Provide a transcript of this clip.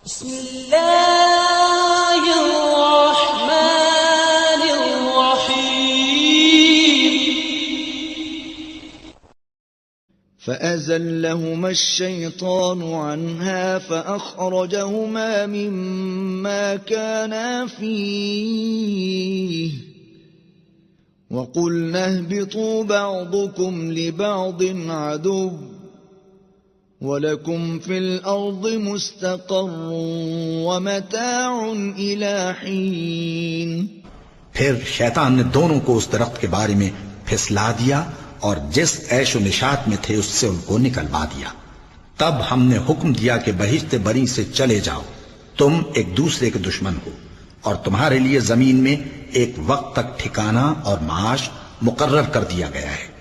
بسم اللہ الرحمن الرحیم فأزلهما الشيطان عنها فأخرجهما مما كانا فيه وقلنا اهبطوا بعضكم لبعض عدو وَلَكُمْ فِي الْأَرْضِ مُسْتَقَرٌّ وَمَتَاعٌ إِلَىٰ حِينٍ۔ پھر شیطان نے دونوں کو اس درخت کے بارے میں پھسلا دیا اور جس عیش و نشاط میں تھے اس سے ان کو نکلوا دیا۔ تب ہم نے حکم دیا کہ بہشت بری سے چلے جاؤ، تم ایک دوسرے کے دشمن ہو، اور تمہارے لیے زمین میں ایک وقت تک ٹھکانہ اور معاش مقرر کر دیا گیا ہے۔